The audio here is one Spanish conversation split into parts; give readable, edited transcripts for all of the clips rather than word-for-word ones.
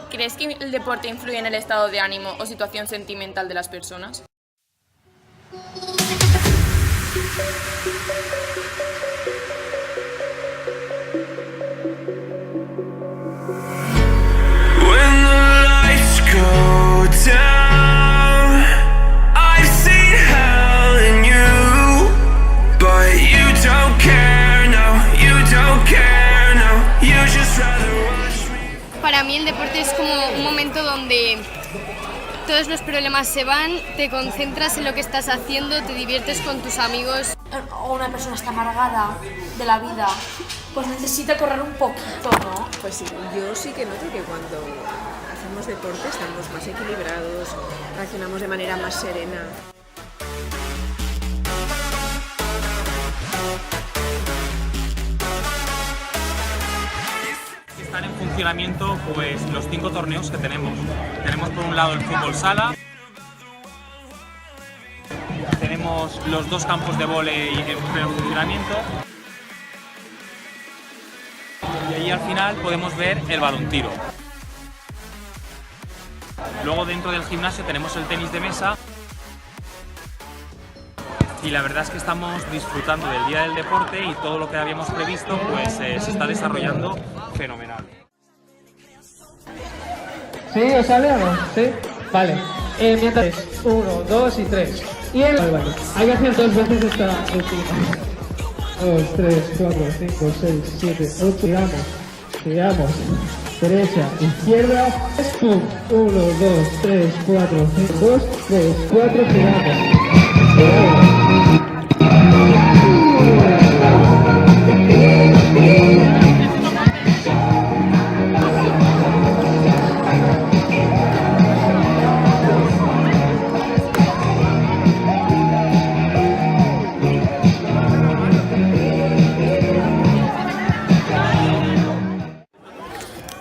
¿Crees que el deporte influye en el estado de ánimo o situación sentimental de las personas? Para mí el deporte es como un momento donde todos los problemas se van, te concentras en lo que estás haciendo, te diviertes con tus amigos. O una persona está amargada de la vida, pues necesita correr un poquito, ¿no? Pues sí, yo sí que noto que cuando hacemos deporte estamos más equilibrados, reaccionamos de manera más serena. Están en funcionamiento pues los 5 torneos que tenemos. Tenemos por un lado el fútbol sala, tenemos los 2 campos de vóley en pleno funcionamiento y ahí al final podemos ver el balontiro. Luego dentro del gimnasio tenemos el tenis de mesa y la verdad es que estamos disfrutando del Día del Deporte y todo lo que habíamos previsto pues se está desarrollando fenomenal. ¿Sí? ¿Os sale o no? ¿Sí? Vale. Mientras 1, 2 y 3. Y el... Vale, vale. Hay que hacer 2 veces esta rutina. 2, 3, 4, 5, 6, 7, 8. Giramos. Derecha, izquierda. Pum. 1, 2, 3, 4, 5, 2, 3, 4. Giramos.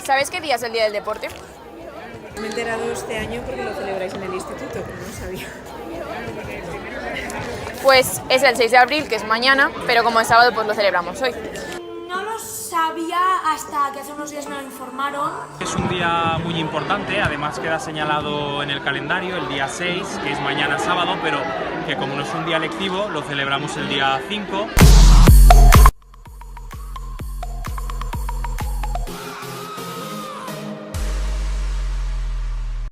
¿Sabes qué día es el Día del Deporte? Me he enterado este año porque lo celebráis en el instituto, pero no sabía. Pues es el 6 de abril, que es mañana, pero como es sábado pues lo celebramos hoy. No lo sabía hasta que hace unos días me lo informaron. Es un día muy importante, además queda señalado en el calendario el día 6, que es mañana sábado, pero que como no es un día lectivo, lo celebramos el día 5.